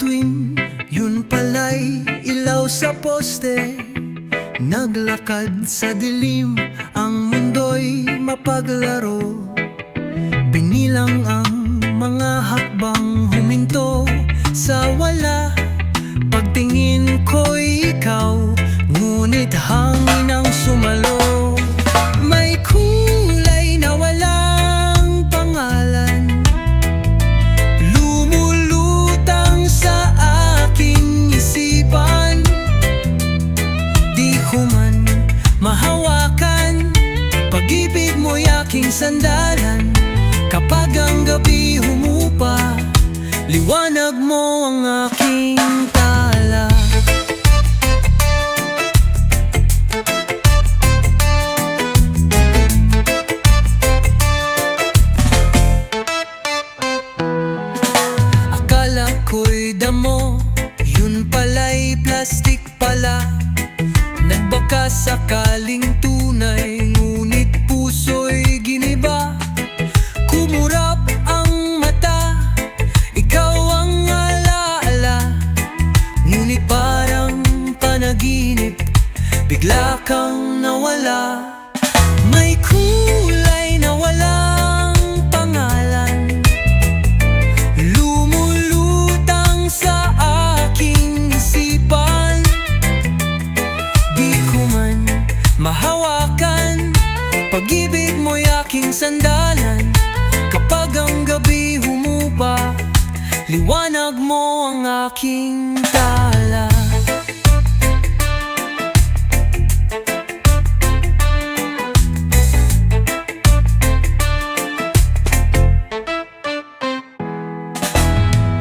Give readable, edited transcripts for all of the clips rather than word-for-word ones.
bituin, yun pala'y ilaw sa poste. Naglakad sa dilim, ang mundo'y mapaglaro. Binilang ang mga hakbang, huminto sa wala. Pagtingin ko'y ikaw, ngunit hangin ang sumalo. May kulay na walang pangalan, lumulutang sa aking isipan. Di ko man mahawakan, pag-ibig mo'y aking sandalan. Kapag ang gabi humupa, liwanag mo ang aking tala. Akala ko'y damo, yun pala'y plastik pala. Nagbaka sakaling tunay, ngunit puso'y giniba. Kumurap ang mata, ikaw ang alaala. Ngunit parang panaginip, bigla kang nawala. May kulay na walang pangalan, lumulutang sa aking isipan. Di ko man mahawakan, pag-ibig mo'y aking sandalan. Kapag ang gabi humupa, liwanag mo ang aking tala.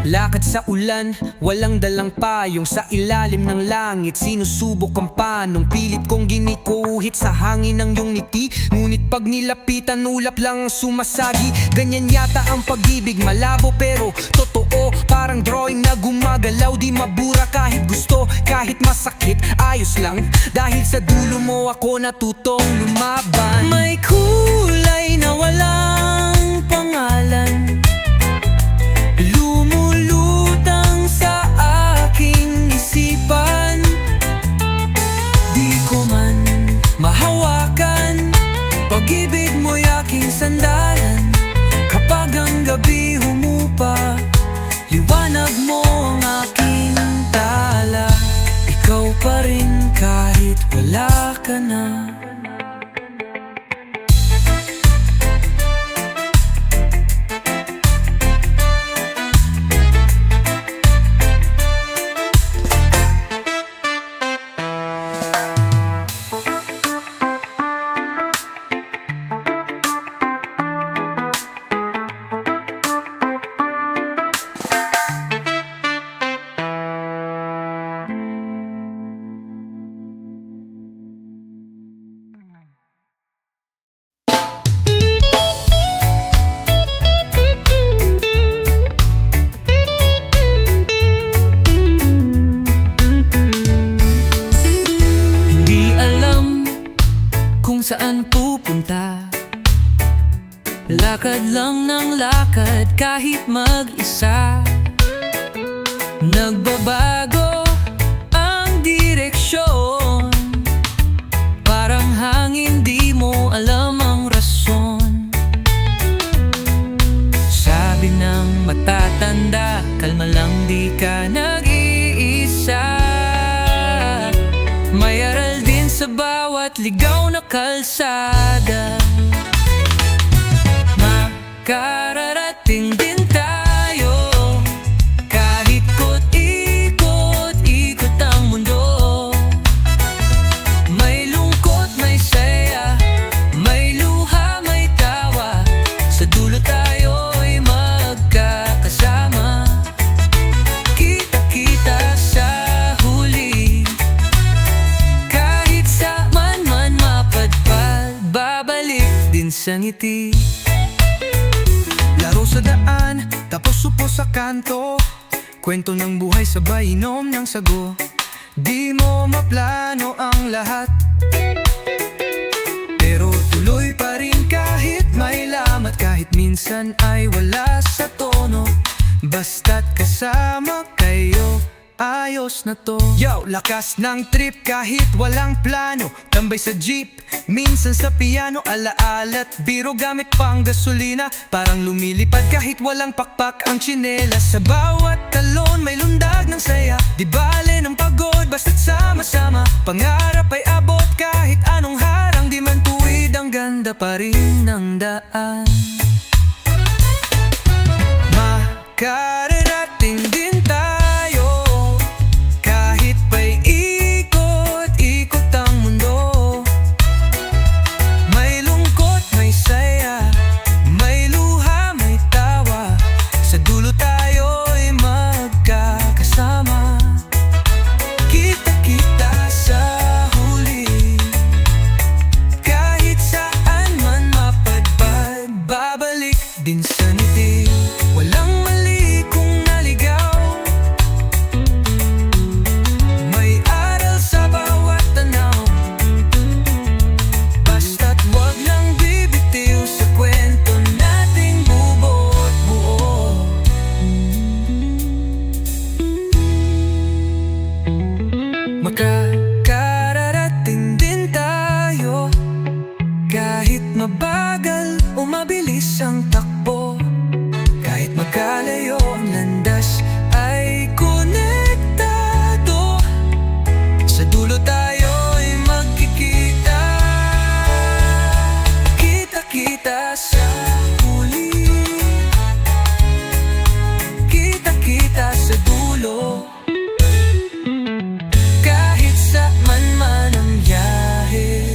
Lakad sa ulan, walang dalang payong. Sa ilalim ng langit, sinusubok ang panong. Pilit kong ginikuhit sa hangin ng iyong ngiti, ngunit pag nilapitan, ulap lang ang sumasagi. Ganyan yata ang pag-ibig, malabo pero totoo. Parang drawing na gumagalaw, di mabura kahit gusto, kahit masakit, ayos lang. Dahil sa dulo mo ako natutong lumaban. May kulay na walang pangalan, lumulutang sa aking isipan. Di ko man mahawakan, pag-ibig mo'y aking sandalan. Kapag ang gabi humupa, liwanag mo ang aking tala. Ikaw pa rin kahit wala ka na. Saan pupunta? Lakad lang ng lakad kahit mag-isa. Nagbabago ang direksyon, parang hangin, di mo alam ang rason. Sabi ng matatanda, kalma lang, di ka nag-iisa. May aral din sa bawat ligaw na kalsada. Makararating din tayo, kahit ikot ang mundo. May lungkot, may saya, may luha, may tawa. Sa dulo tayo'y magkakasama. Kita-kita sa huli, kahit saan man mapadpad, babalik din sa ngiti. Laro sa daan, tapos upo sa kanto, kwento ng buhay sabay inom ng sago. Di mo maplano ang lahat, pero tuloy pa rin kahit may lamat. Kahit minsan ay wala sa tono, Basta't kasama kayo, ayos na to. Yo, lakas ng trip kahit walang plano. Tambay sa jeep, minsan sa piano. Alaala't biro gamit pang gasolina. Parang lumilipad kahit walang pakpak ang tsinelas. Sa bawat talon may lundag ng saya. Di bale ng pagod basta't sama-sama. Pangarap ay abot kahit anong harang. Di man tuwid, ang ganda pa rin ng daan. Makararating din tayo kahit pa'y ikot-ikot ang mundo. May lungkot, may saya, may luha, may tawa. Sa dulo tayo'y magkakasama. Kita-kita sa huli, kahit saan man mapadpad. Babalik din sa ngiti, walang mali kung naligaw. May aral sa bawat tanaw. Basta't wag lang bibitiw sa kwento nating bubuo't buo. Makakararating din tayo kahit mabagal o mabilis ang takbo. Kahit magkalayo ang landas ay konektado. Sa dulo tayo'y magkikita. Kita-kita sa huli, kita-kita sa dulo. Kahit saan man ang biyahe.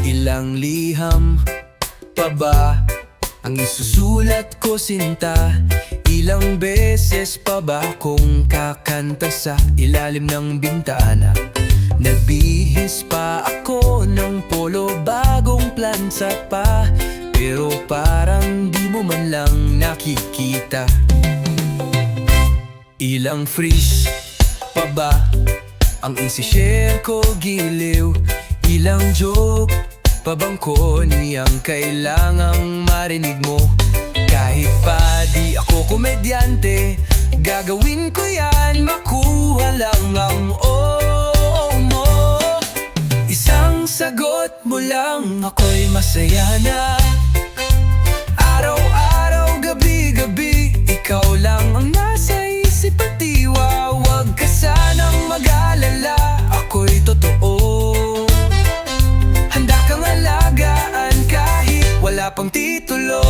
Ilang liham pa ba ang isusulat ko, sinta? Ilang beses pa ba kung kakanta sa ilalim ng bintana? Nagbihis pa ako ng polo, bagong plansa pa, pero parang di mo man lang nakikita. Ilang freeze pa ba ang isi-share ko, giliw? Ilang joke pa bang niyang kailangang marinig mo? Kahit pa di ako komedyante, gagawin ko yan, makuha lang ang oo mo. Isang sagot mo lang, ako'y masaya na. Araw-araw, gabi-gabi, ikaw lang ang nasa isip at diwa. Huwag ka sanang mag-alala, ako'y totoo. Handa kang alagaan kahit wala pang titulo.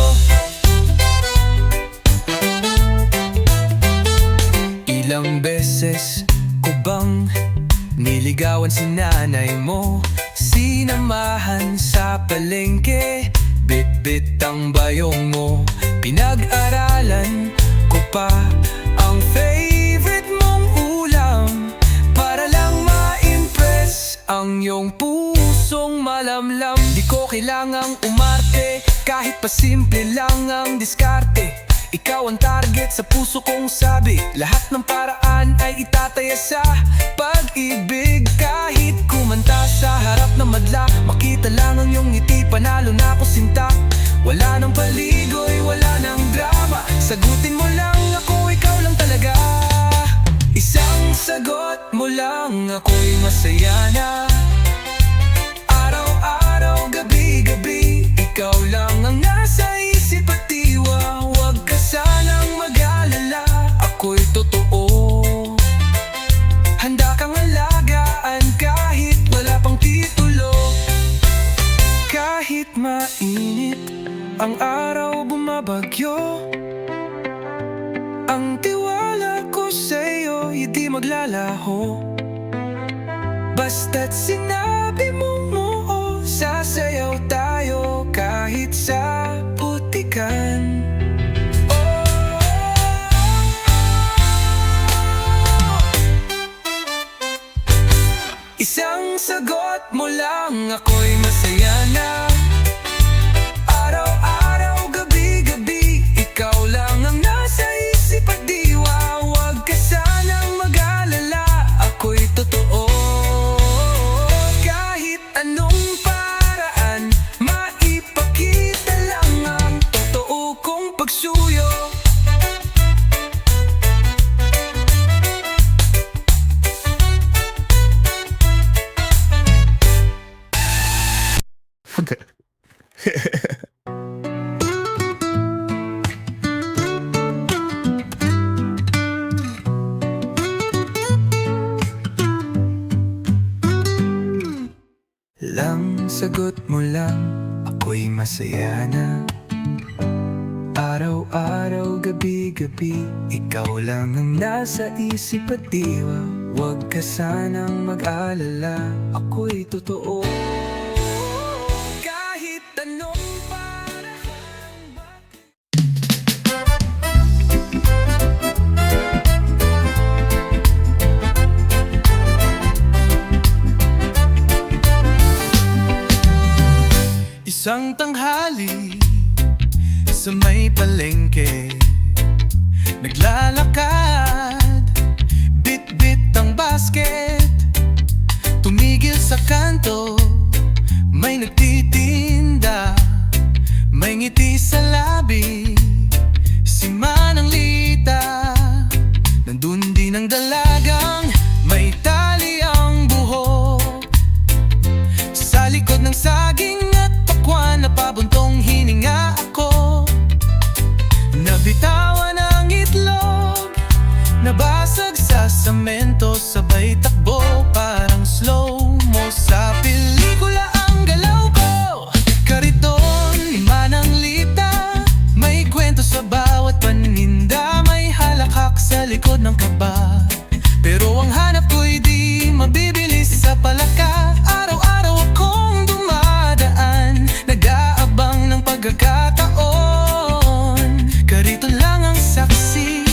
Ilang beses ko bang niligawan si nanay mo? Sinamahan sa palengke, bit-bit ang bayong mo. Pinag-aralan ko pa ang favorite mong ulam, para lang ma-impress ang iyong pusong malamlam. Di ko kailangang umarte, kahit pa simple lang ang diskarte. Ikaw ang target sa puso kong sabi, lahat ng paraan ay itataya sa pag-ibig. Kahit kumanta sa harap ng madla, makita lang ang iyong ngiti, panalo na ako, sinta. Wala nang paligoy, wala nang drama, sagutin mo lang ako, ikaw lang talaga. Isang sagot mo lang, ako'y masaya na. Araw-araw, gabi-gabi, ikaw lang ang nasa isip at diwa. Huwag ka sanang mag-alala, ako'y totoo. Handa kang alagaan kahit wala pang titulo. Kahit mainit ang araw, bumabagyo, ang tiwala ko sa'yo ako'y di maglalaho. Basta't sinabi mong oo, sasayaw tayo kahit sa putikan. Isang sagot mo lang, ako'y masaya na. Araw-araw, gabi-gabi, ikaw lang ang nasa isip at diwa. Huwag ka sanang mag-alala, ako'y totoo. Kahit anong paraan, maipakita lang ang totoo kong pagsuyo. Lang sagot mo lang, ako'y masaya na. Araw-araw, gabi-gabi, ikaw lang ang nasa isip at diwa. Huwag ka sanang mag-alala, ako'y totoo. Kahit anong paraan, isang tanghali sa may palengke, naglalakad, bit-bit ang basket. Tumigil sa kanto, may nagtitinda, may ngiti sa labi, si Manang Lita. Nandun din ang dalagang may tali ang buhok, sa likod ng saging at pakwan, napabuntong hininga ako. Nabitawan ang itlog, nabasag sa semento, sabay takbo parang slow-mo. Sa pelikula ang galaw ko, kariton ni Manang Lita. May kwento sa bawat paninda, may halakhak sa likod ng kaba. Pero ang hanap ko'y di mabibilis sa palaka. Araw-araw akong dumadaan, nag-aabang ng pagkakataon. Kariton lang ang saksi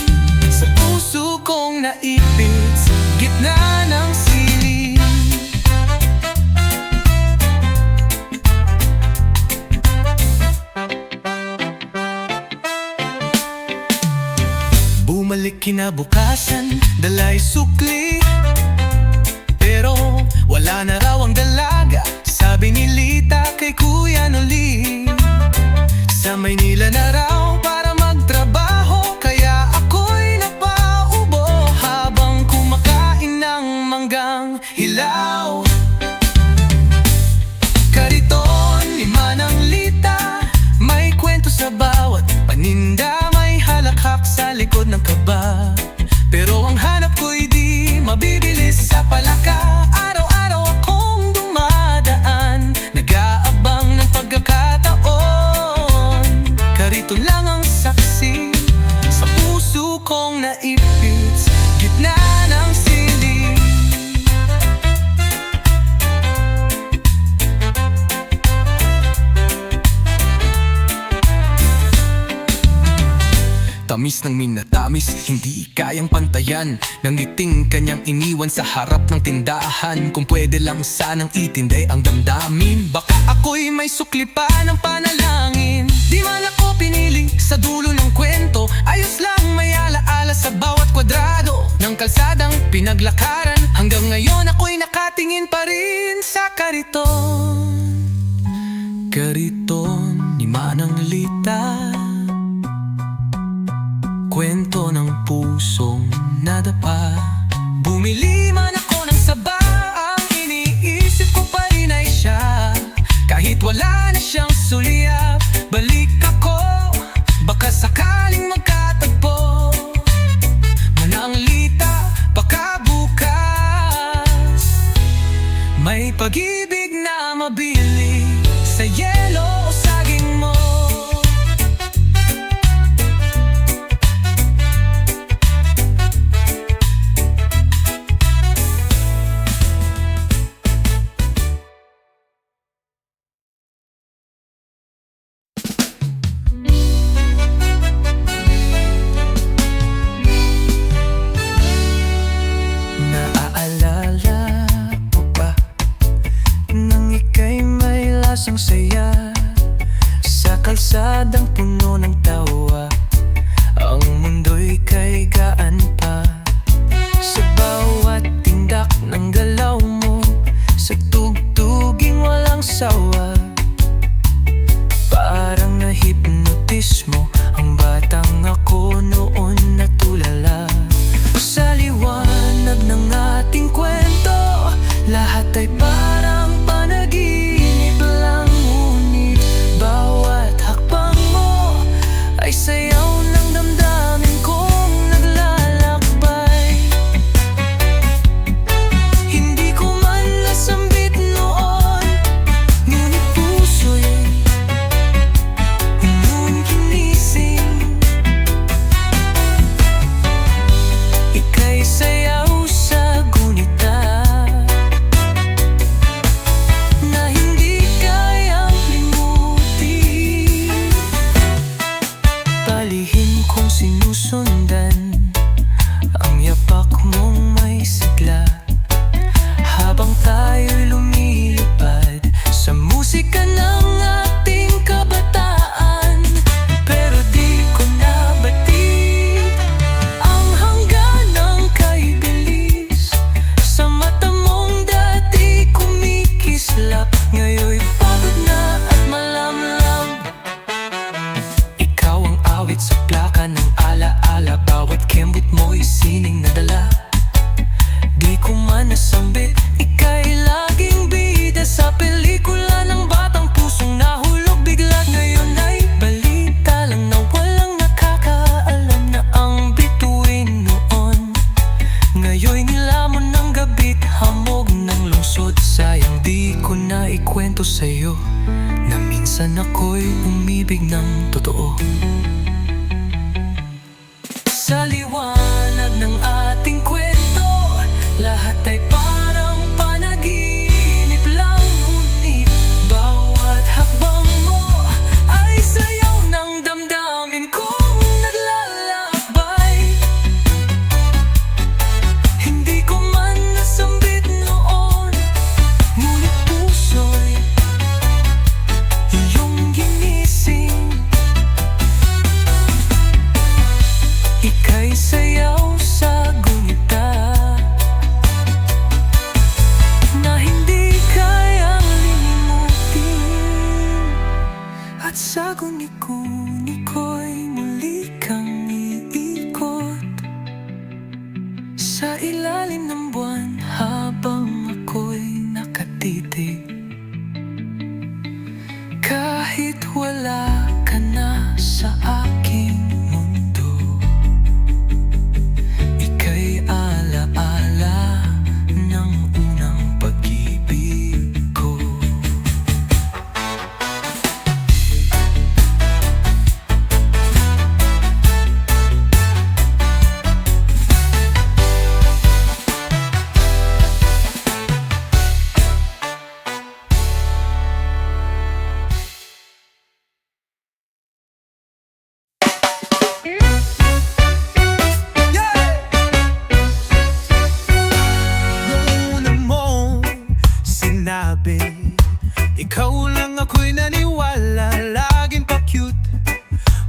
sa puso kong naipit sa gitna ng siling. Bumalik kinabukasan, dala'y sukli, pero wala na raw ang dalaga. Sabi ni Lita kay Kuya Noli, sa Maynila na raw para magtrabaho. Kaya ako'y napaubo habang kumakain ng manggang hilaw. Kariton ni Manang Lita, may kwento sa bawat paninda, may halakhak sa likod ng kaba. Pero ang hanap ko'y di mabibilis sa palaka. Araw-araw akong dumadaan, nag-aabang ng pagkakataon. Kariton lang ang saksi sa puso kong naipit sa gitna ng siling. Tamis ng minatamis, hindi kayang pantayan ng ngiting kanyang iniwan sa harap ng tindahan. Kung pwede lang sanang itinday ang damdamin, baka ako'y may sukli pa ng panalangin. Di man ako pinili sa dulo ng kwento, ayos lang may alaala sa bawat kwadrado ng kalsadang pinaglakaran. Hanggang ngayon ako'y nakatingin pa rin sa kariton. Kariton ni Manang Lita, kwento ng pusong nadapa. Bumili man ako ng saba, ang iniisip ko pa rin ay siya. Kahit wala na siyang sulyap, balik ako, baka sakaling magkatagpo. Manang Lita, baka bukas may pag-ibig na mabili sa yelo o saging mo. Lahat ay parang panaginip lang, ngunit bawat hakbang mo ay sayaw ng damdamin kong naglalakbay. Hindi ko man nasambit noon, ngunit puso'y ginising. Ika'y sayaw sa gunita na hindi kayang limutin. Palihim kong sinusundan ang yapak mong may sigla, habang tayo'y lumilipad sa musika ng ating kabataan. Pero di ko nabatid ang hangganang kay bilis. Sa mata mong dati kumikislap, ngayon'y pagod na at malamlam. Ikaw ang awit sa plaka ng alaala, bawat kembot mo'y sining nadala. Di ko man nasambit, ika'y laging bida sa pelikula ng batang pusong nahulog bigla. Ngayon ay balita lang na walang nakakaalam na ang bituin noon. Ngayon'y nilamon ng gabi't hamog ng lungsod. Sayang di ko na ikwento sa'yo na minsan ako'y umibig ng totoo. Sa liwanag ng ating kwento, lahat ay parang panaginip lang, ngunit bawat hakbang mo ay sayaw ng damdamin kong naglalakbay. Hindi ko man nasambit noon, ngunit puso'y iyong ginising. Ika'y sayaw sa gunita na hindi kayang limutin. At sa guni-guni ko'y muli kang iikot sa ilalim ng buwan habang ako'y nakatitig. Kahit wala ka na sa aking mundo, ika'y alaala ng unang pag-ibig ko. Noong una mong sinabi, ikaw lang ako'y naniwala. Laging pa-cute,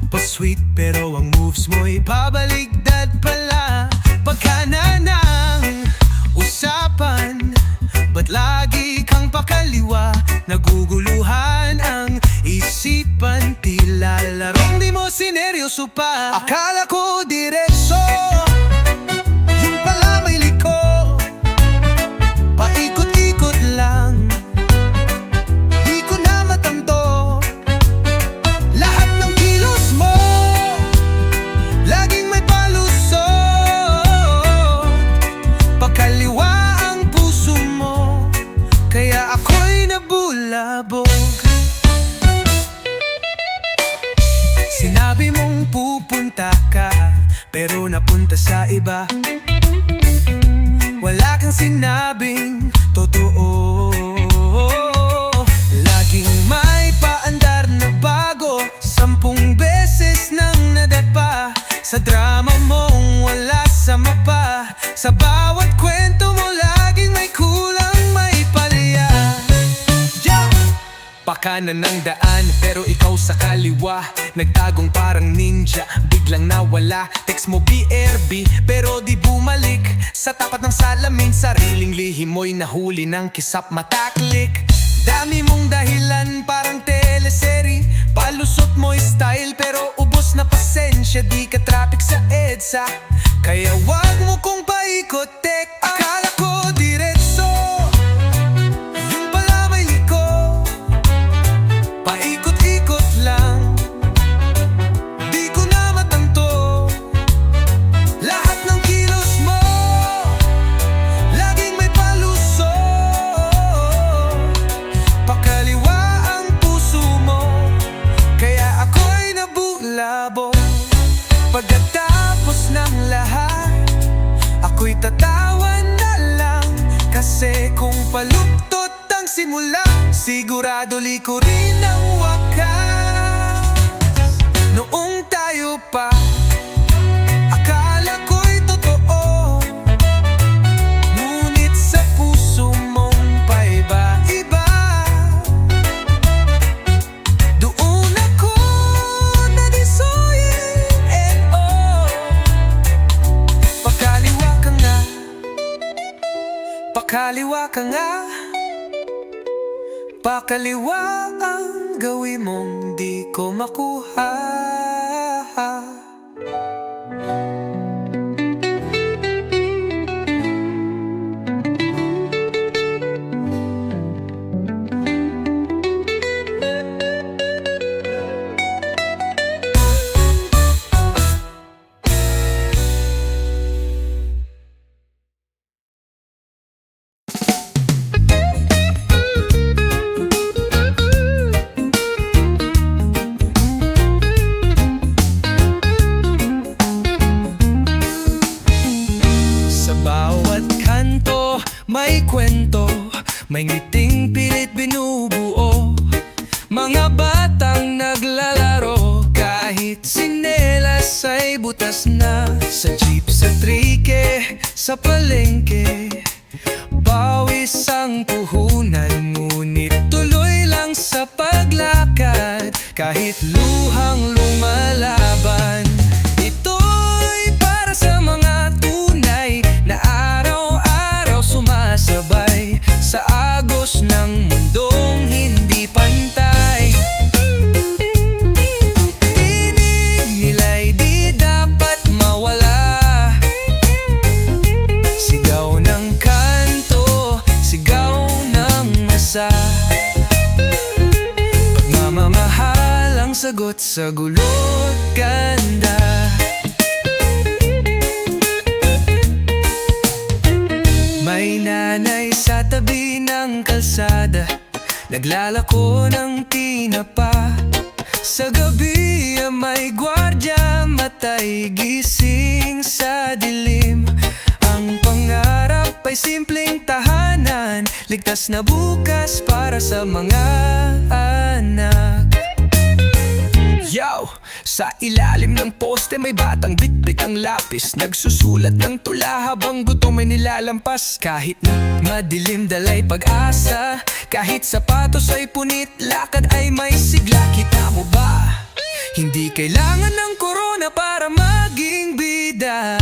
pa-sweet, pero ang moves mo'y pabaligtad pala. Pagka na ng usapan, ba't lagi kang pakaliwa? Naguguluhan ang isipan, tila larong di mo sineryoso pa. Akala ko diretso, yung pala may liko. Paikot-ikot lang, di ko na matanto. Lahat ng kilos mo, laging may palusot. Pakaliwa ang puso mo, kaya ako'y nabulabog. Sinabi mong pupunta ka, pero napunta sa iba. Wala kang sinabing totoo. Laging may paandar na bago, 10 beses nang nadapa. Sa drama mong wala sama pa, sa bawat kwento mo laging may kulang, may palya. Pakanan ng daan, pero ikaw sa kaliwa. Nagtagong parang ninja, biglang nawala. Text mo BRB, pero di bumalik. Sa tapat ng salamin, sariling lihim mo'y nahuli ng kisap mataklik. Dami mong dahilan, parang teleserye. Palusot mo'y style, pero ubos na pasensya. Di ka traffic sa EDSA, kaya wag mo kong paikot-tek. Akala ko diretso, ako'y tatawa na lang. Kasi kung paluktot ang simula, sigurado liko rin ang wakas. Noong tayo pa, akala ko'y totoo, ngunit sa puso mong paiba-iba. Doon ako nadisoyin, pakaliwa ka nga, pakaliwa ka nga. Pakaliwa ang gawin mong di ko makuha. May kwento, may ngiting pilit binubuo. Mga batang naglalaro, kahit sinelas ay butas na. Sa jeep, sa trike, sa palengke, pawis ang puhunan. Ngunit tuloy lang sa paglakad, kahit luhang lumalaban. Ito'y para sa mga tunay na sumasabay sa agos ng mundong hindi pantay. Tinig nila'y di dapat mawala. Sigaw ng kanto, sigaw ng masa. Pagmamahal ang sagot sa gulo't ganda. May nanay sa tabi ng kalsada, naglalako ng tinapa. Sa gabi may gwardya, matay gising sa dilim. Ang pangarap ay simpleng tahanan, ligtas na bukas para sa mga anak. Yo! Sa ilalim ng poste may batang bitbit ang lapis, nagsusulat ng tula habang gutom ay nilalampas. Kahit madilim dalay pag-asa, kahit sapatos ay punit, lakad ay may sigla. Kita mo ba? Hindi kailangan ng corona para maging bida,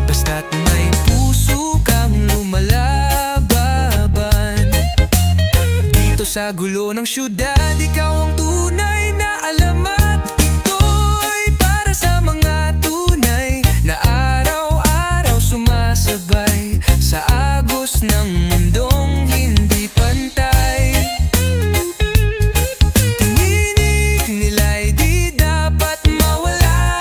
basta't may puso kang lumalaban. Dito sa gulo ng syudad, ikaw ang tunay na alamat. Sumasabay sa agos ng mundong hindi pantay. Tinig nila'y di dapat mawala.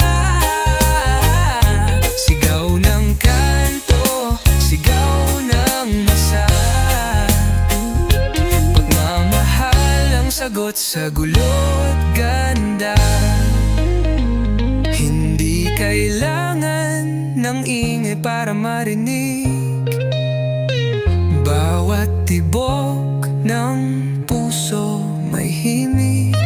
Sigaw ng kanto, sigaw ng masa. Pagmamahal ang sagot sa gulo't ganda. Hindi kailangan ng ingay para marinig. Bawat tibok ng puso may himig.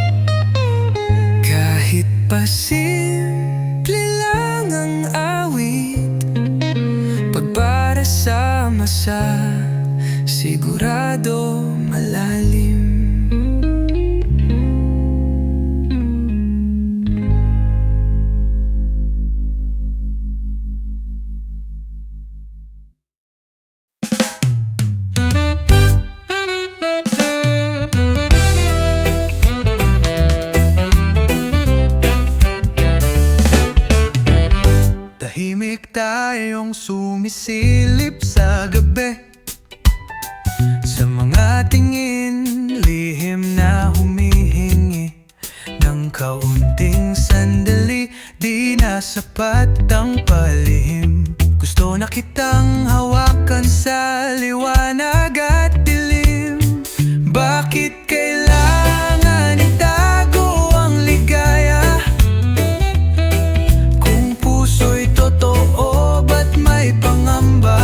Kahit pasimple lang ang awit, pagpara sa masa, sigurado malalim. Tahimik tayong sumisilip sa gabi, sa mga tingin lihim na humihingi ng kaunting sandali. Di na sapat ang palihim, gusto na kitang hawakan sa liwanag at dilim. Bakit kailangan itago ang ligaya? Kung puso'y totoo, ba't may pangamba?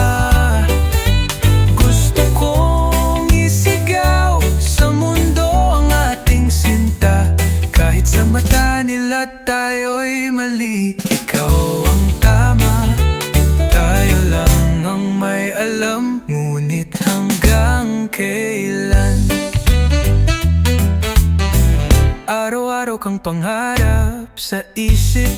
pangarap sa isip,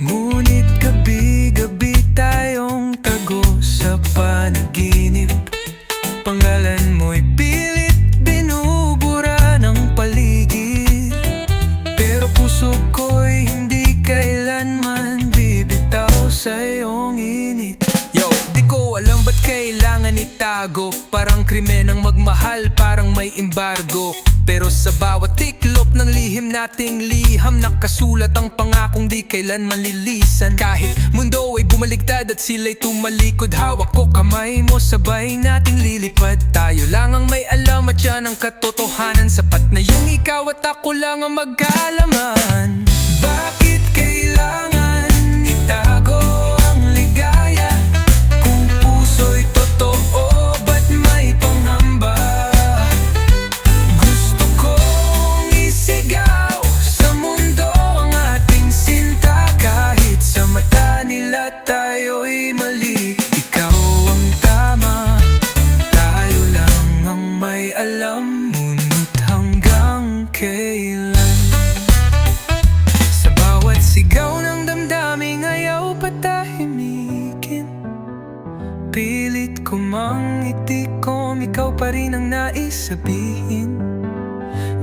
ngunit gabi-gabi tayong tago sa panaginip. Pangalan mo'y pilit binubura ng paligid, pero puso ko'y hindi kailanman bibitaw sa iyong init. Yo, di ko alam ba't kailangan itago, parang krimen ang magmahal, parang may embargo. Pero sa bawat tiklop ng lihim nating liham, nakasulat ang pangakong di kailanman lilisan. Kahit mundo ay bumaligtad at sila'y tumalikod, hawak ko kamay mo, sabay nating lilipad. Tayo lang ang may alam at yan ang katotohanan, sapat na yung ikaw at ako lang ang magkaalaman. Bakit kailangan itago ang ligaya kung puso'y totoo, ba't may pangamba? Tayo'y mali, ikaw ang tama, tayo lang ang may alam, ngunit hanggang kailan? Sa bawat sigaw ng damdaming ayaw patahimikin, pilit ko mangiti kung ikaw pa rin ang nais sabihin.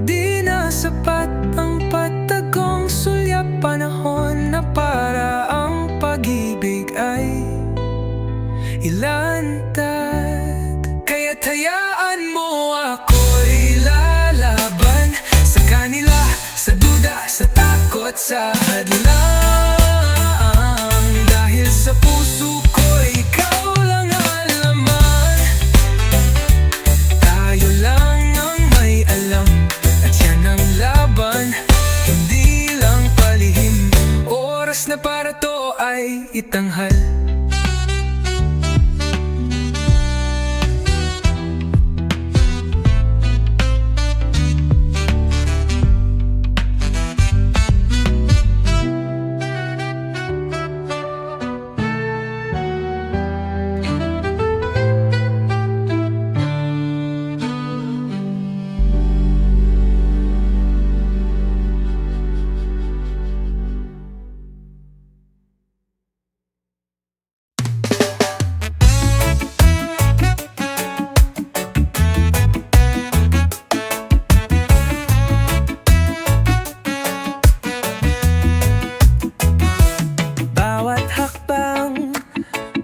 Di na sapat ang patagong sulyap, panahon na para ang pag-ibig ay ilantad. Kaya't hayaan mo ako'y lalaban sa kanila, sa duda, sa takot, sa hadlang. Dahil sa puso ko'y ikaw lang ang laman, tayo lang ang may alam, at yan ang laban, hindi lang palihim. Oras na para to ay itanghal.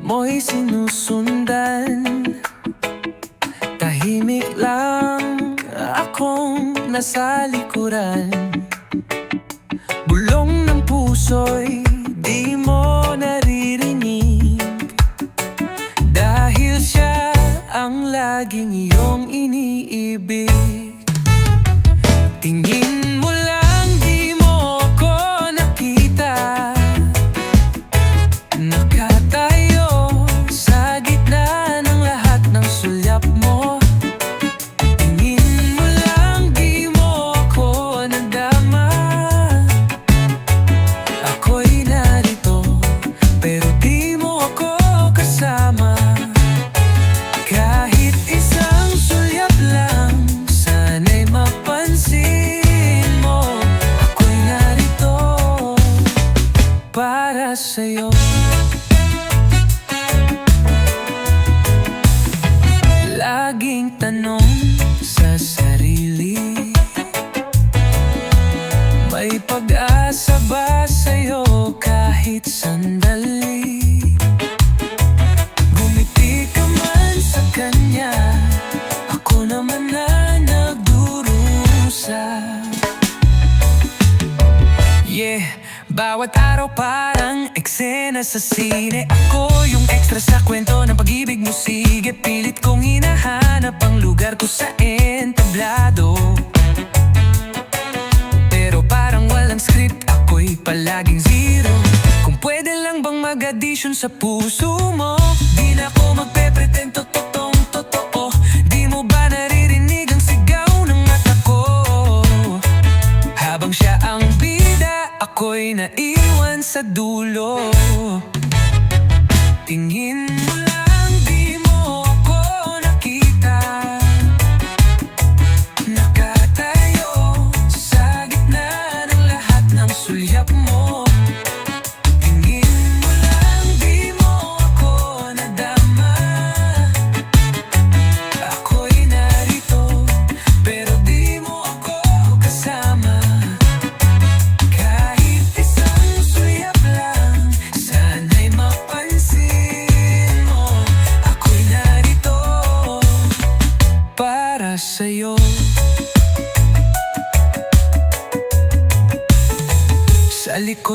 Mo'y sinusundan, tahimik lang akong nasa likuran. Bulong ng puso'y di mo naririnig, dahil siya ang laging iyong iniibig. Tingin mo lang, di mo ako nakita, nakatayo sa gitna ng lahat ng sulyap mo. Tingin mo lang, di mo ako nadama. Ako'y narito, pero di mo ako kasama. Kahit isang sulyap lang, sana'y mapansin mo. Ako'y narito para sa'yo. Laging tanong sa sarili, may pag-asa ba sa'yo kahit sandali? Gumiti ka man sa kanya, ako naman na nagdurusa. Yeah, bawat araw parang eksena sa sine. Ako yung extra sa kwento ng pag-ibig mo. Sige, pilit kong hinahanap ang lugar ko sa entablado. Pero parang walang script, ako'y palaging zero. Kung pwede lang bang mag-addition sa puso mo, di na ako magpe-pretend, totoong totoo. Di mo ba naririnig ang sigaw ng mata ko? Habang siya ang bida, ako'y naiwan sa dulo. Tingin mo lang, di mo ako nakita, nakatayo sa gitna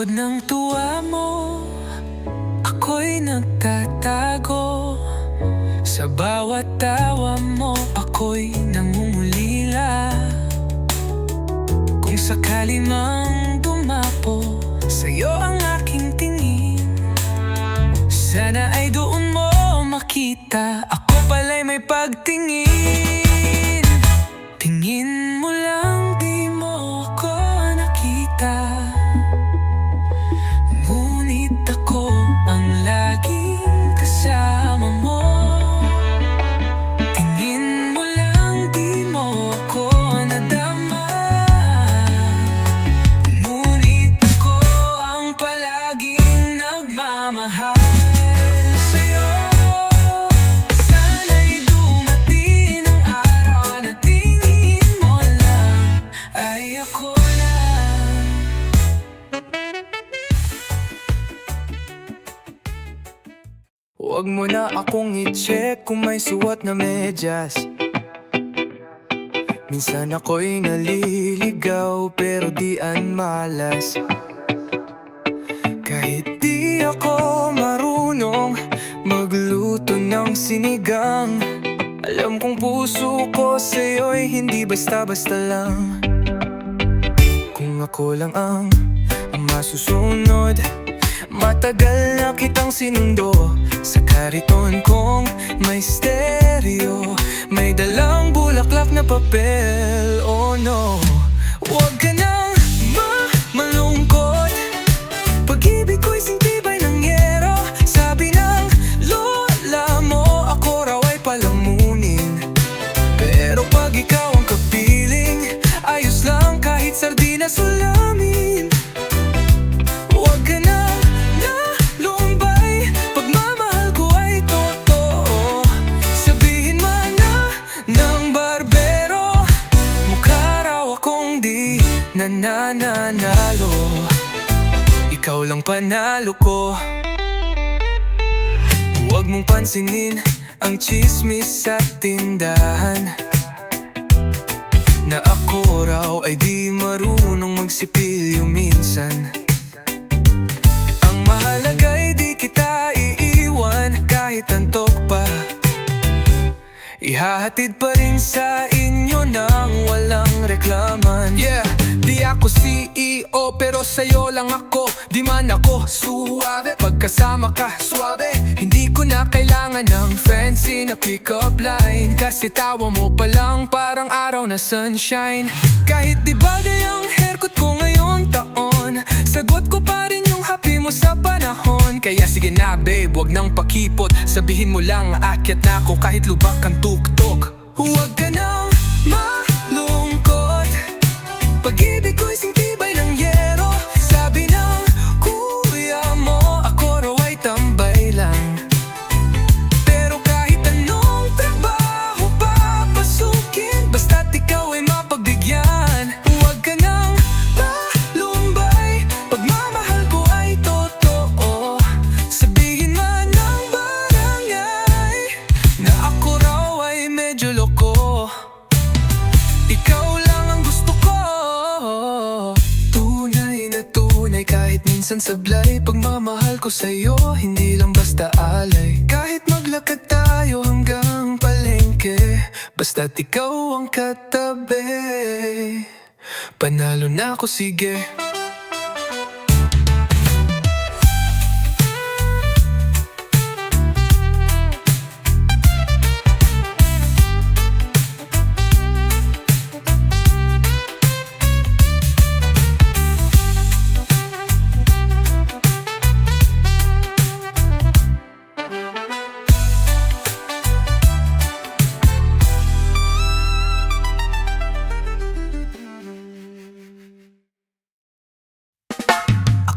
likod ng tuwa mo, ako'y nagtatago. Sa bawat tawa mo, ako'y nangungulila. Kung sakali mang dumapo sa'yo ang aking tingin, sana ay doon mo makita ako pala'y may pagtingin. Tingin mo lang, di mo ako nakita, ngunit ako ang laging kasama mo. Tingin mo lang, di mo ako nadama, ngunit ako ang palaging nagmamahal sa'yo. Sana'y dumating ang araw na tingin mo lang ay ako lang. Huwag mo na akong i-check kung may suot na medyas. Minsan ako'y naliligaw pero dian malas. Kahit di ako marunong magluto ng sinigang, alam kong puso ko sa'yo'y hindi basta-basta lang. Kung ako lang ang masusunod, matagal na kitang sinundo. Sa kariton kong may stereo, may dalang bulaklak na papel. Oh no, huwag ka nang malungkot, pag-ibig ko'y sintibay ng yero. Sabi ng lola mo, ako raw ay palamunin, pero pag ikaw ang kapiling, ayos lang kahit sardinas ulamin. Huwag ka na lumbay, pagmamahal ko ay totoo. Sabihin man na ng barbero, mukha raw akong di nananalo, ikaw lang panalo ko. Huwag mong pansinin ang tsismis sa tindahan, na ako raw ay di marunong magsipilyo minsan. Ang mahalaga'y di kita iiwan kahit antok pa, ihahatid pa rin sa inyo nang walang reklaman. Yeah, di ako CEO pero sa'yo lang ako. Di man ako suwabe, pagkasama ka suwabe. Hindi ko na kailangan ng fancy na pick-up line, kasi tawa mo pa lang parang araw na sunshine. Kahit di bagay ang haircut ko ngayong taon, sagot ko pa rin yung happy mo sa panahon. Kaya sige na babe, wag nang pakipot, sabihin mo lang aakyat na ako kahit lubak ang tuktok. Huwag ka nang malungkot, pag-ibig ko'y sintibay ng yero. Sabi ng kuya mo, ako raw ay tambay lang, pero kahit anong trabaho papasukin, basta't ikaw ay mapagbigyan. Huwag ka nang malumbay, pagmamahal ko ay totoo. Sabihin man ng barangay na ako raw ay medyo loko, ikaw lang ang gusto ko. Tunay na tunay, kahit minsan sablay, pagmamahal ko sa'yo hindi lang basta alay. Kahit maglakad tayo hanggang palengke, basta't ikaw ang katabi, panalo na ako, sige.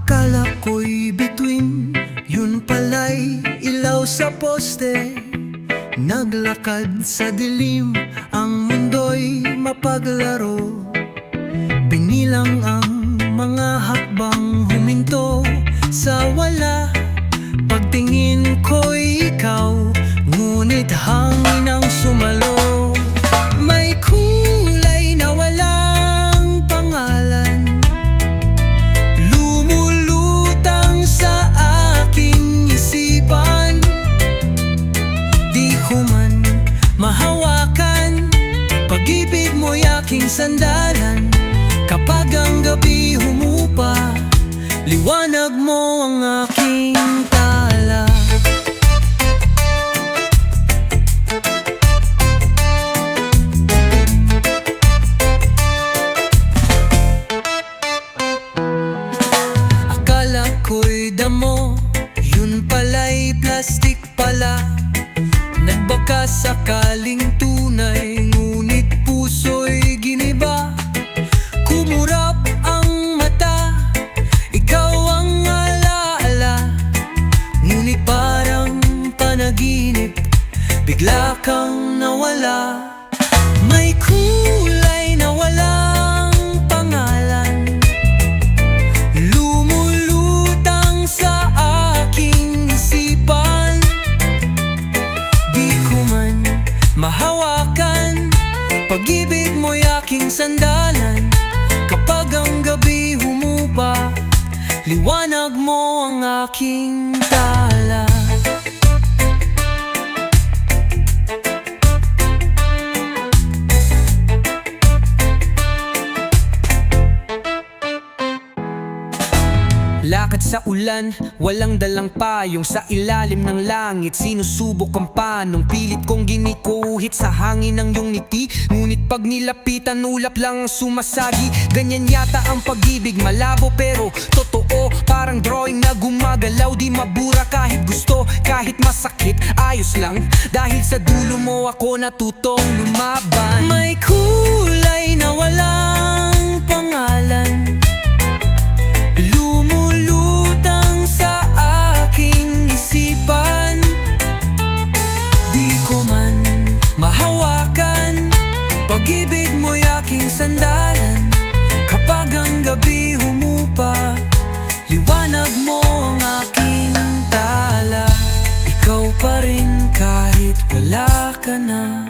Akala ko'y bituin, yun pala'y ilaw sa poste. Naglakad sa dilim, ang mundo'y mapaglaro. Binilang ang mga hakbang huminto sa wala. Pagtingin ko'y ikaw, ngunit hangin ang sumalo. May kulay na walang pangalan, lumulunod sandalan. Kapag ang gabi humupa, liwanag mo ang aking tala. Akala ko'y damo, yun pala'y plastic pala. Nagbaka sakaling tunay, ngunit puso'y giniba. Kumurap ang mata, ikaw ang alaala. Ngunit parang panaginip, bigla kang nawala. May kulay na walang pangalan, lumulutang sa aking isipan. Di ko man mahawakan, pag-ibig mo'y aking sandalan. Kapag ang gabi humupa, liwanag mo ang aking tala. Lakad sa ulan, walang dalang payong. Sa ilalim ng langit, sinusubok ang panong. Pilit kong ginikuhit sa hangin ng iyong ngiti. Ngunit pag nilapitan, ulap lang ang sumasagi. Ganyan yata ang pag-ibig, malabo pero totoo. Parang drawing na gumagalaw, di mabura. Kahit gusto, kahit masakit, ayos lang. Dahil sa dulo mo ako natutong lumaban. May kulay na walang pangalan, lumulutang sa aking isipan. Di ko man mahawakan, pag-ibig mo'y aking sandalan. Kapag ang gabi humupa, liwanag mo ang aking tala. Ikaw pa rin kahit wala ka na.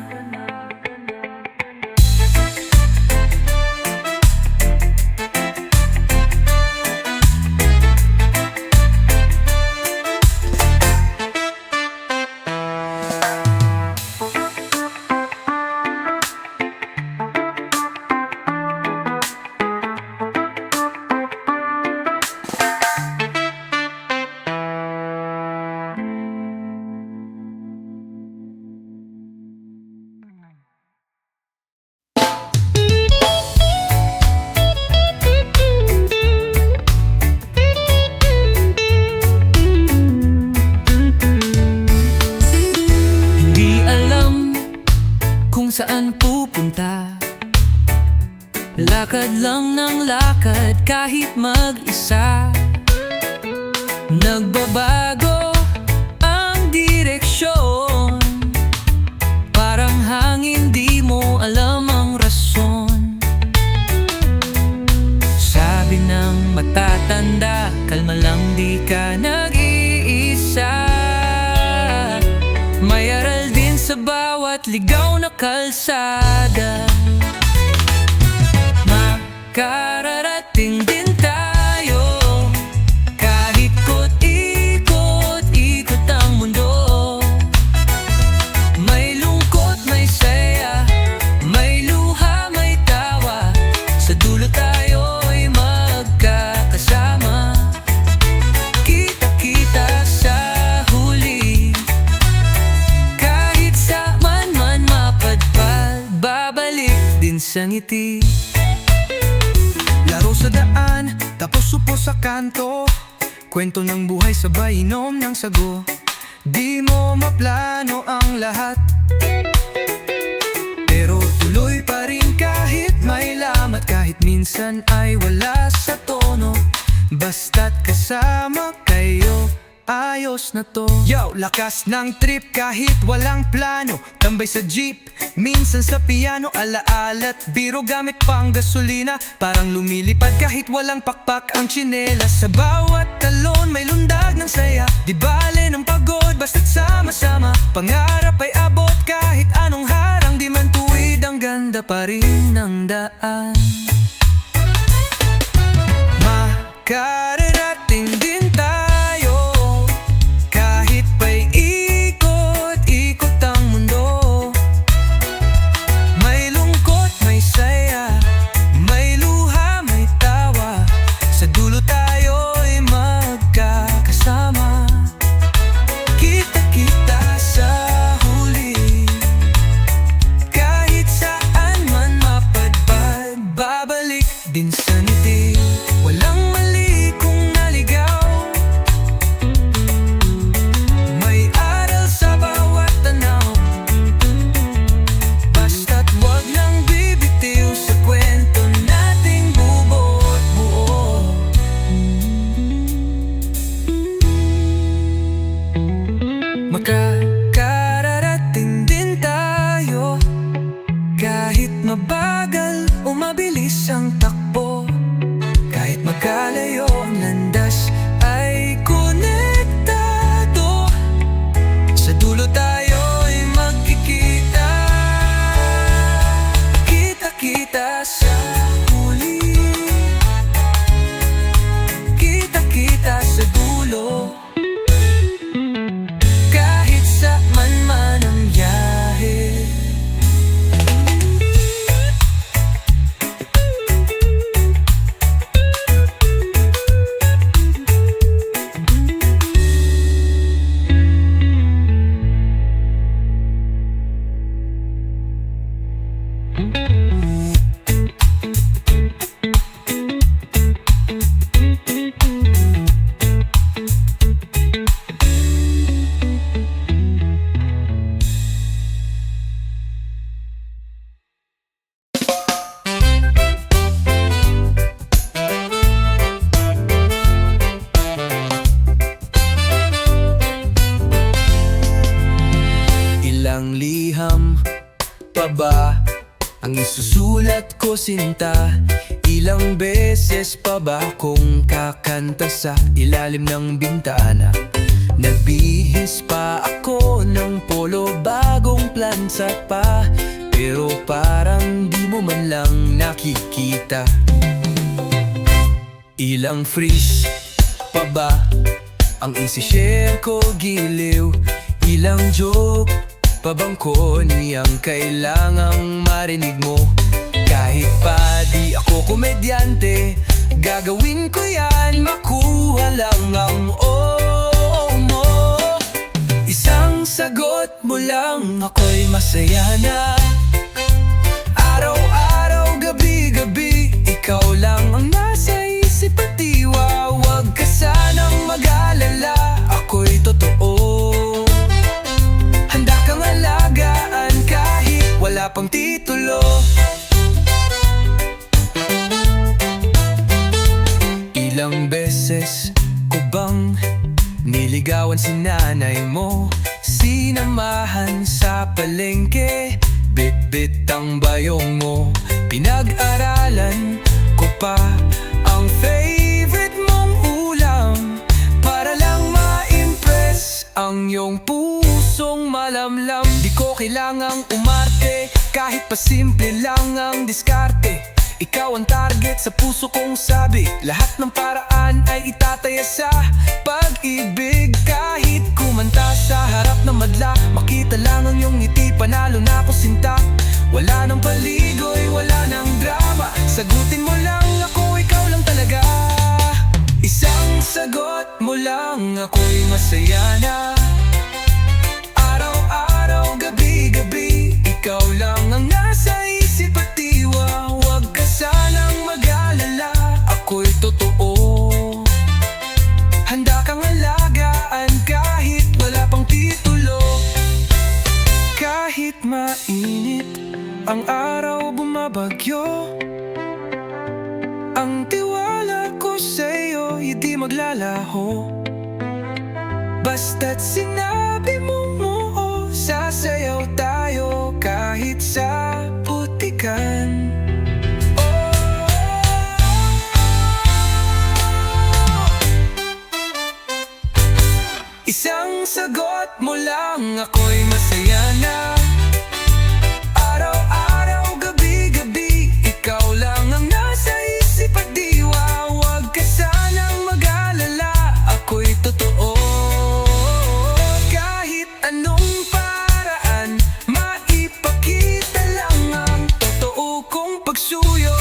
Saan pupunta? Lakad lang ng lakad kahit mag-isa. Nagbabago ang direksyon, parang hangin, di mo alam ang rason. Sabi ng matatanda, kalma lang, di ka nag-iisa. May aral din sa bawat ligaw na kalsada. Makararating din tayo, kahit ikot ang mundo. May lungkot, may saya, may luha, may tawa. Sa dulo tayo'y magkakasama. Kita-kita sa huli, kahit saan man mapadpad, babalik din sa ngiti. Laro sa daan, tapos upo sa kanto, kwento ng buhay sabay inom ng sago. Di mo maplano ang lahat, pero tuloy pa rin kahit may lamat. Kahit minsan ay wala sa tono, basta't kasama kayo, ayos na to. Yo, lakas ng trip kahit walang plano. Tambay sa jeep, minsan sa piano. Alaala't biro gamit pang gasolina, parang lumilipad kahit walang pakpak ang tsinelas. Sa bawat talon may lundag ng saya, di bale ng pagod basta't sama-sama. Pangarap ay abot kahit anong harang, di man tuwid ang ganda pa rin ng daan. Makararating din tayo, kahit pa'y ikot ang mundo. May lungkot, may saya, Alam pa ba ang isusulat ko sinta? Ilang beses pa ba kung kakanta sa ilalim ng bintana? Nagbihis pa ako ng polo, bagong plansa pa, pero parang di mo man lang nakikita. Ilang freeze pa ba ang isi-share ko giliw? Ilang joke pa bang niyang kailangang marinig mo? Kahit pa di ako komedyante, gagawin ko yan, makuha lang ang oo mo. Isang sagot mo lang, ako'y masaya na. Araw-araw, gabi-gabi, ikaw lang ang nasa isip at diwa. Huwag ka sanang mag-alala, ako'y totoo. Handa kang alagaan kahit wala pang titulo. Ilang beses ko bang niligawan si nanay mo? Sinamahan sa palengke, bit-bit ang bayong mo. Pinag-aralan ko pa ang favorite mong ulam, para lang ma-impress ang iyong pusong malamlam. Di ko kailangang umarte, kahit pa simple lang ang diskarte. Ikaw ang target sa puso kong sabi, lahat ng paraan ay itataya sa pag-ibig. Kahit kumanta sa harap ng madla, makita lang ang iyong ngiti, panalo na ako sinta. Wala nang paligoy, wala nang drama, sagutin mo lang ako, ikaw lang talaga. Isang sagot mo lang, ako'y masaya na. Araw-araw, gabi-gabi, ikaw lang ang nasa isip at diwa. Huwag ka sanang mag-alala, ako'y totoo. Handa kang alagaan kahit wala pang titulo. Kahit mainit ang araw, bumabagyo, ang tiwala ko sa'yo hindi maglalaho. Basta't sinabi mo oo, sasayaw tayo kahit sa putikan. Isang sagot mo lang, ako'y masaya na. Araw-araw, gabi-gabi, ikaw lang ang nasa isip at diwa. Huwag ka sanang mag-alala, ako'y totoo. Kahit anong paraan, maipakita lang ang totoo kong pagsuyo.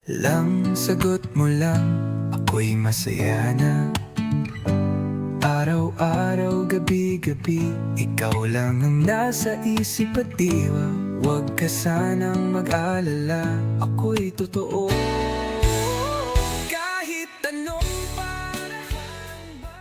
Lang sagot mo lang, ako'y masaya na. Araw-araw, gabi-gabi, ikaw lang ang nasa isip at diwa. Huwag ka sanang mag-alala, ako'y totoo. Kahit anong paraan ba.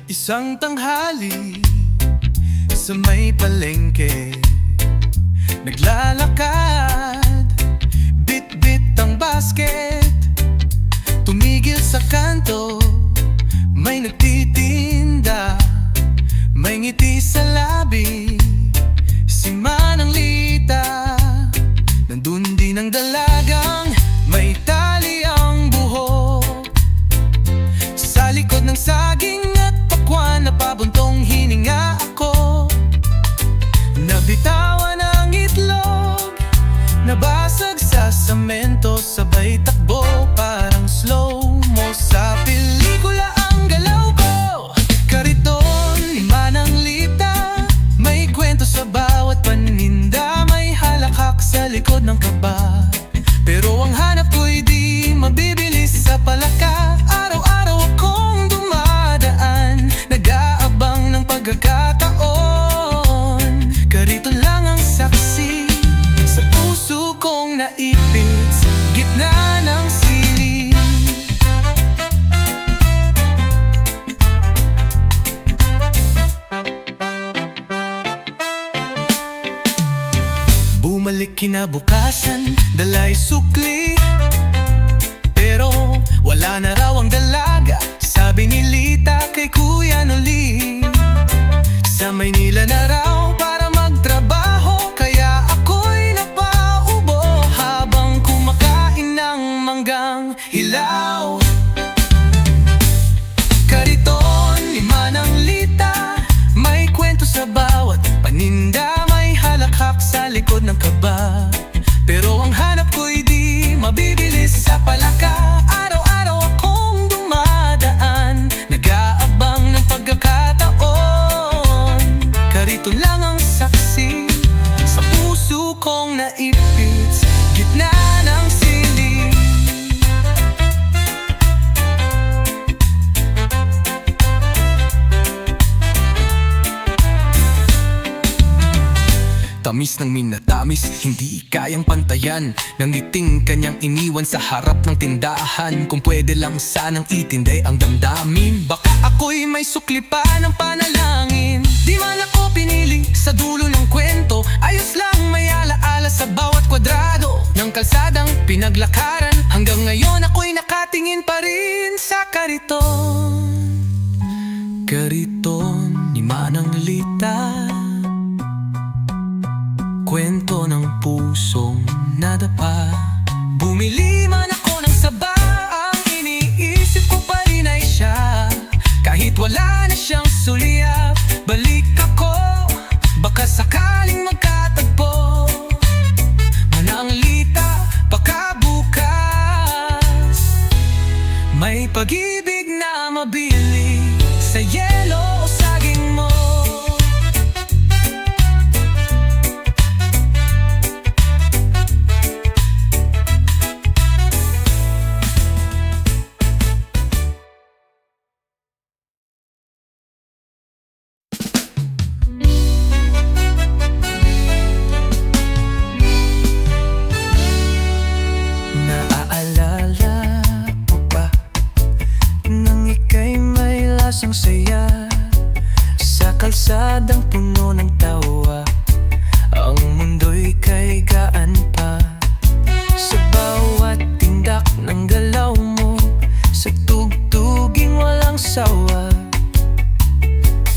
Isang tanghali sa may palengke, naglalakad, bit-bit ang basket. Tumigil sa kanto, may nagtitinda, may ngiti sa labi, si Manang Lita. Nandun din ang dalagang may tali ang buhok, sa likod ng saging at pakwan, napabuntong hininga ako. Nabitawan ang itlog, nabasag sa semento, sabay takbo parang slow-mo. Sa pelikula ang galaw ko, kariton ni Manang Lita. May kwento sa bawat paninda, may halakhak sa likod ng kaba. Pero ang hanap ko'y di mabibilis sa palaka. Araw-araw akong dumadaan, Kinabukasan, dalay sukli, pero wala na raw ang dalaga. Sabi ni Lita kay Kuya Noli, sa Maynila na raw para magtrabaho. Kaya ako'y napaubo habang kumakain ng manggang hilaw. Kariton, lima ng Lita, may kwento sa bawat paninda. May halakhak sa likod ng kaba, pero ang hanap ko'y di mabibilis sa palaka. Araw-araw akong dumadaan, nag-aabang ng pagkakataon. Karito lang ang saksi sa puso kong naipit sa gitna ng siling. Tamis ng minatamis, hindi kayang pantayan ng ngiting kanyang iniwan sa harap ng tindahan. Kung pwede lang sanang itinday ang damdamin, baka ako'y may sukli pa ng panalangin. Di man ako pinili sa dulo ng kwento, ayos lang may alaala sa bawat kwadrado ng kalsadang pinaglakaran. Hanggang ngayon ako'y nakatingin pa rin sa kariton. Kariton ni Manang Lita, kwento ng pusong nadapa. Bumili man ako ng saba, ang iniisip ko pa rin ay siya. Kahit wala na siyang sulyap, balik ako, baka sakaling magkatagpo. Manang Lita, baka bukas may pag-ibig na mabili sa yelo o saging mo. Ang saya sa kalsadang puno ng tawa, ang mundo'y kay gaan pa. Sa bawat tindak ng galaw mo, sa tugtuging walang sawa,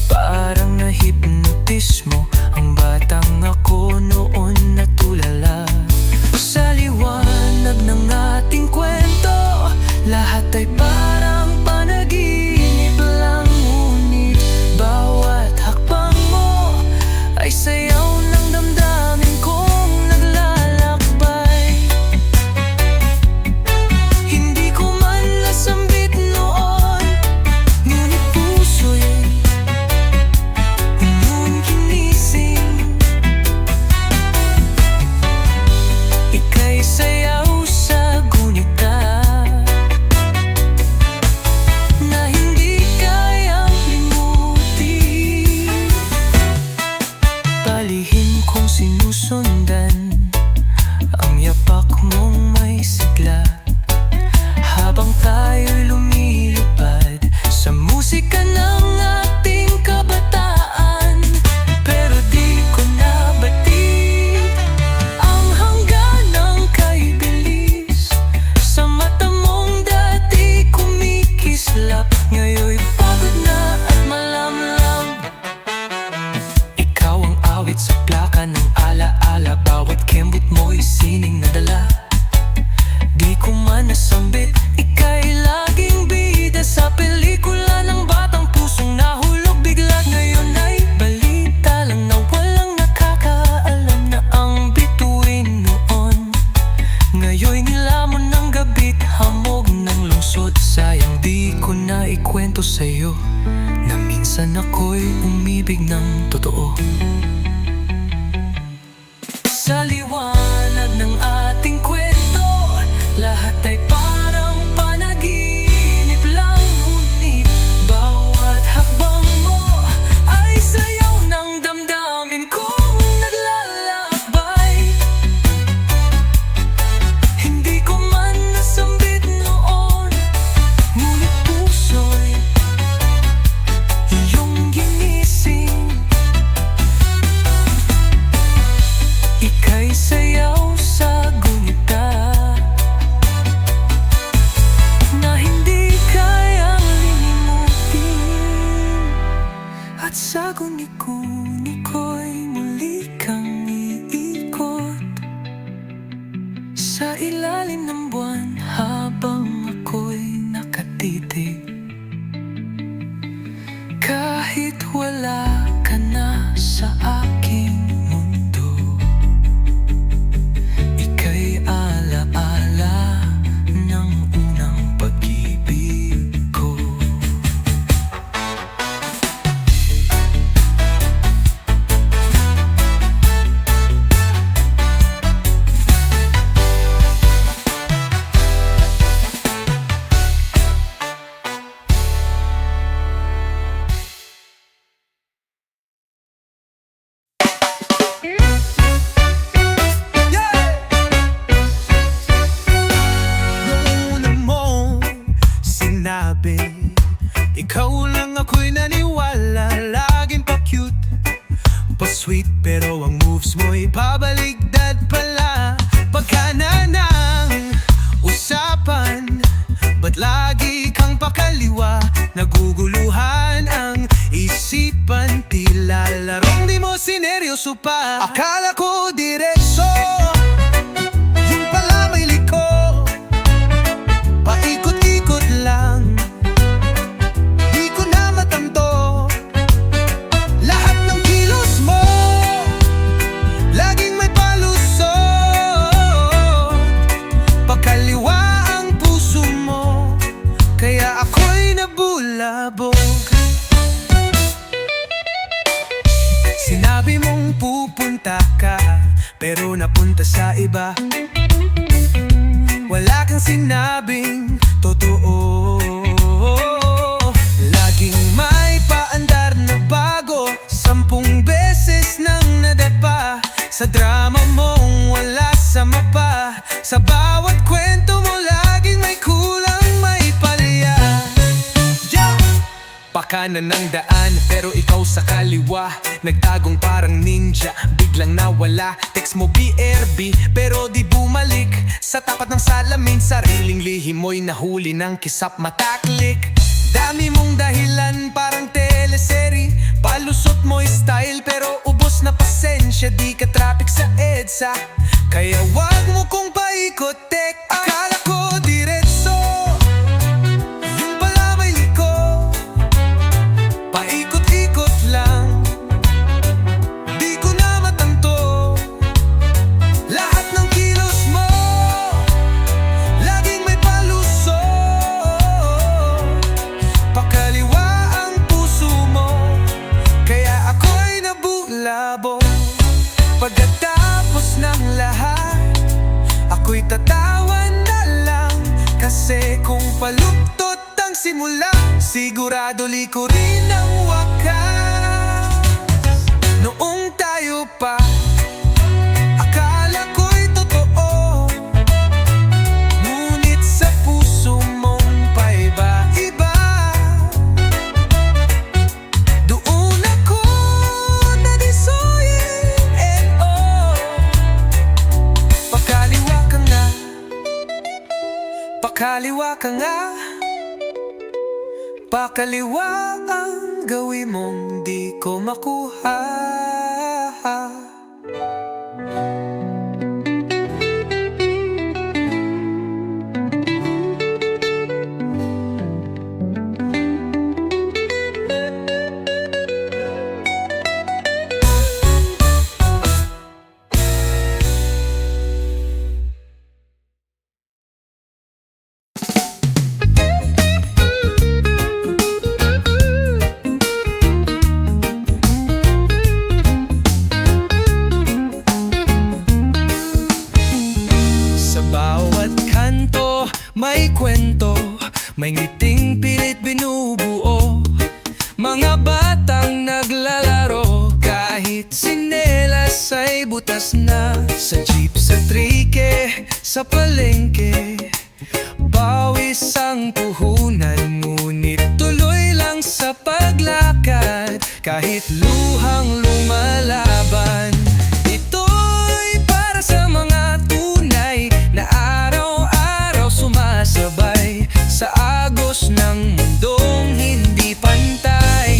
parang nahipnotis mo ang batang ako noon natulala. Sa liwanag ng ating kwento, lahat ay parang panaginip lang. Ngunit bawat hakbang mo ay sayaw ng damdamin kong naglalakbay. Hindi ko man nasambit noon, ngunit puso'y ginising. Ika'y sayaw sa gunita na hindi kayang limutin. Palihim kong sinusundan ang yapak mong may sigla, habang tayo'y lumilipad sa musika ng ating kabataan. Pero di ko nabatid ang hangganang kay bilis sa mata mong dati kumikislap. Ngayon'y pagod na at malamlam. Ikaw ang awit sa plaka ng alaala, bawat kembot mo'y sining na dala. Di ko man nasambit, ika'y laging bida sa pelikula ng batang pusong nahulog bigla. Ngayon ay balita lang na walang nakakaalam na ang bituin noon. Ngayon'y nilamon ng gabi't hamog ng lungsod. Sayang di ko na ikwento sa'yo na minsan ako'y umibig ng totoo. Sa liwanag ng ating kwento, lahat ay parang panaginip lang. Ngunit bawat hakbang mo ay sayaw ng damdamin kong naglalakbay. Hindi ko man nasambit noon, ngunit puso'y iyong ginising. Ika'y sayaw Sa guni-guni ko'y muli kang iikot sa ilalim ng buwan habang ako'y nakatitig. Kahit wala ka na sa aking mundo, ika'y alaala ng unang pag-ibig ko. Ikaw lang ako'y naniwala, laging pa-cute, pa-sweet, pero ang moves mo'y pabaligtad pala. Pagka na ng usapan, ba't lagi kang pakaliwa? Naguguluhan ang isipan, tila larong di mo sineryoso pa. Akala ko diretso, yung pala may liko, paikot-ikot lang. Sinabi mong pupunta ka, pero napunta sa iba. Wala kang sinabing totoo. Laging may paandar na bago, 10 beses nang nadapa. Sa drama mong wala sa mapa, sa bawat kwento mo laging may kulang, may palya. Pakanan ng daan, pero ikaw sa kaliwa. Nagtagong parang ninja, biglang nawala. Text mo BRB, pero di bumalik. Sa tapat ng salamin, sariling lihim mo'y nahuli ng kisap mataklik. Dami mong dahilan, parang teleserye. Palusot mo'y style, pero ubos na pasensya. Di ka traffic sa EDSA, kaya wag mo kong paikot-tek. Akala ko diretso, yung pala may liko, paikot-ikot lang. Di ko na matanto lahat ng kilos mo, laging may palusot. Pakaliwa ang puso mo, kaya ako'y nabulabog. Pagkatapos ng lahat, ako'y tatawa na lang. Kasi kung paluktot ang simula, sigurado liko rin ang wakas. Noong tayo pa, akala ko'y totoo, ngunit sa puso mong paiba-iba. Doon ako nadisoyin, and oh, pakaliwa ka nga, pakaliwa ka nga. Pakaliwa ang gawin mong di ko makuha. May kwento, may ngiting pilit binubuo. Mga batang naglalaro, kahit sinelas ay butas na. Sa jeep, sa trike, sa palengke, pawis ang puhunan. Ngunit tuloy lang sa paglakad, kahit luhang lumalaban. Ito'y para sa mga tunay na araw-araw sumasabay sa agos ng mundong hindi pantay.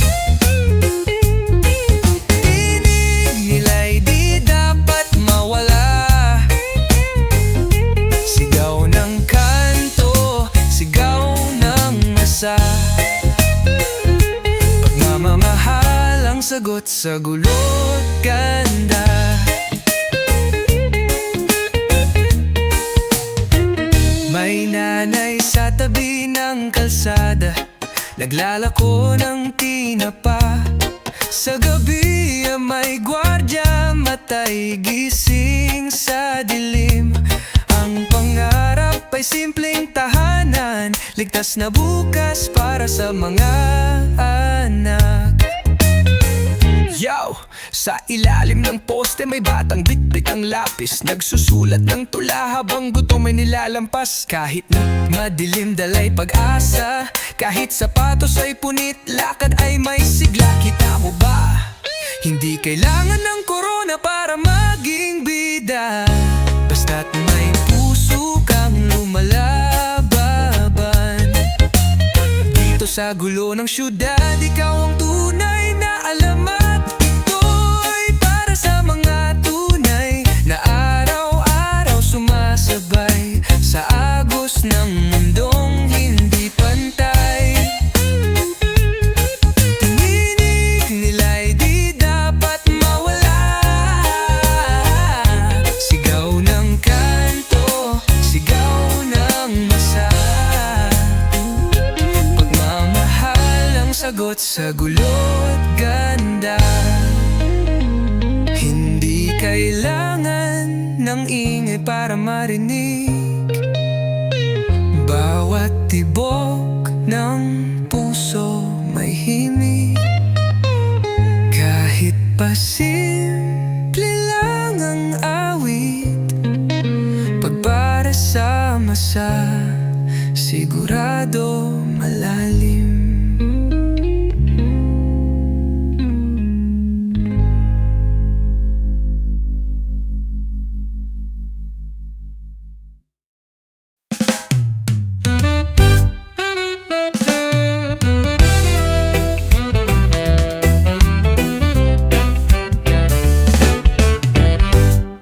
sagot sa gulo't ganda. May nanay sa tabi ng kalsada, naglalako ng tinapa. Sa gabi may gwardya, matay gising sa dilim. Ang pangarap ay simpleng tahanan, ligtas na bukas para sa mga anak. Yo! Sa ilalim ng poste may batang bitbit ang lapis, nagsusulat ng tula habang gutom ay nilalampas. Kahit na madilim dalay pag-asa, kahit sapatos ay punit, lakad ay may sigla. Kita mo ba? Hindi kailangan ng corona para maging bida, basta't may puso kang lumalaban. Dito sa gulo ng syudad, ikaw ang tunay na alamat. Ito'y para sa mga tunay na araw-araw sumasabay sa agos ng mundong hindi pantay. Tininig nila'y di dapat mawala, sigaw ng kanto, sigaw ng masa. Pagmamahal ang sagot sa gulo't ganda. Hindi kailangan ng ingay para marinig, bawat tibok ng puso may himig. Kahit pasimple lang ang awit, pagpara sa masa, sigurado malalim.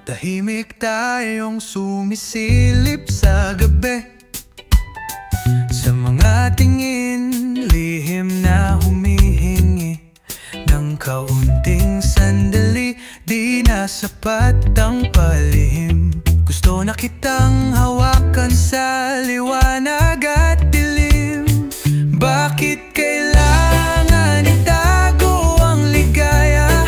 Tahimik tayong sumisilip sa gabi, sa mga tingin lihim na humihingi ng kaunting sandali. Di na sapat ang palihim, gusto na kitang hawakan sa liwanag at dilim. Bakit kailangan itago ang ligaya?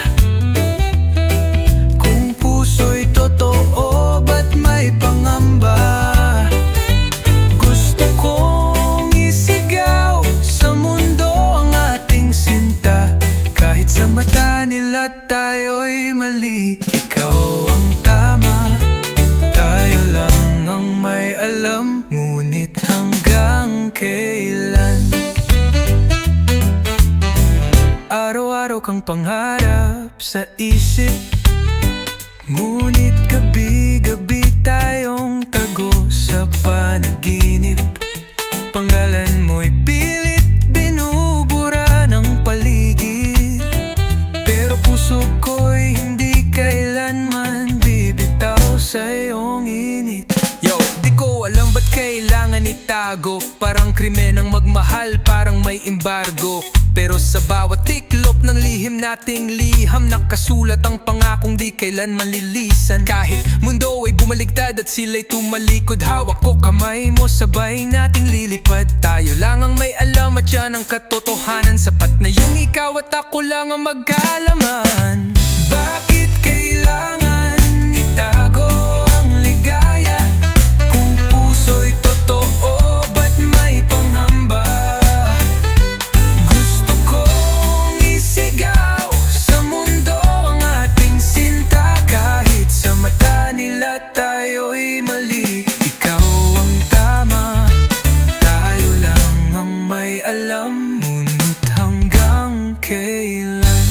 Kung puso'y totoo, ba't may pangamba? Gusto kong isigaw sa mundo ang ating sinta, kahit sa mata nila tayo'y mali. Ikaw ang tama, tayo lang ang may alam, ngunit hanggang kailan? Araw-araw kang pangarap sa isip, ngunit gabi-gabi tayong tago sa panaginip. Pangalan mo'y pilit binubura ng paligid, pero puso ko'y hindi kailanman bibitaw sa iyong init. Yo, di ko alam ba't kailangan itago, parang krimen ang magmahal, parang may embargo. Pero sa bawat tiklop ng lihim nating liham, nakasulat ang pangakong di kailan manlilisan. Kahit mundo ay bumaligtad at sila'y tumalikod, hawak ko kamay mo, sabay nating lilipad. Tayo lang ang may alam at yan ang katotohanan, sapat na yung ikaw at ako lang ang magkaalaman. Bakit kailangan itago ang ligaya? Kung puso'y totoo, ba't may panghamba? Tayo'y mali, ikaw ang tama, tayo lang ang may alam, ngunit hanggang kailan?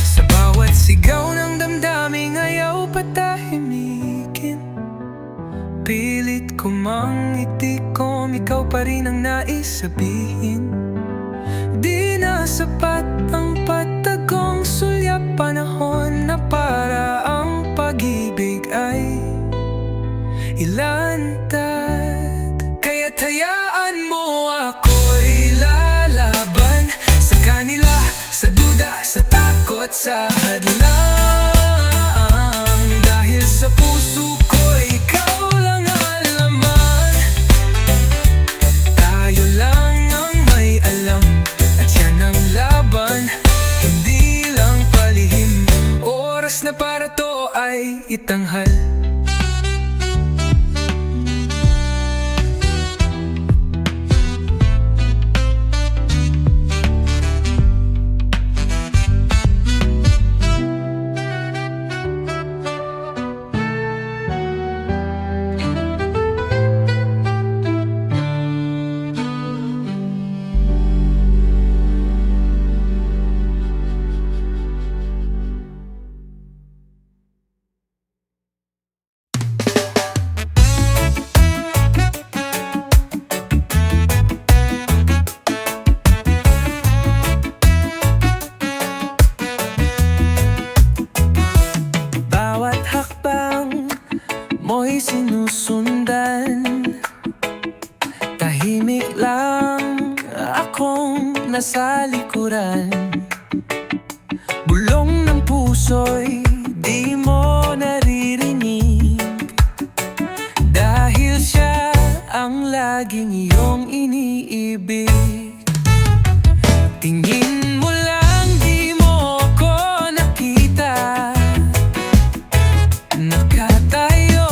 Sa bawat sigaw ng damdaming ayaw patahimikin, pilit ko mang itikom, ikaw pa rin ang nais sabihin. Di na sapat ang patagong sulyap, panahon na para ang pag-ibig ay ilantad. Kaya't hayaan mo ako'y lalaban sa kanila, sa duda sa hadlang. Dahil sa puso ko ikaw lang ang laman. Tayo lang ang may alam, at yan ang laban, hindi lang palihim. Oras na para to ay itanghal. Bawat hakbang mo'y sinusundan. Tahimik lang akong nasa likuran. Bulong ng puso'y di mo naririnig, dahil siya ang laging iyong iniibig. Tingin mo lang, di mo ako nakita. Nakatayo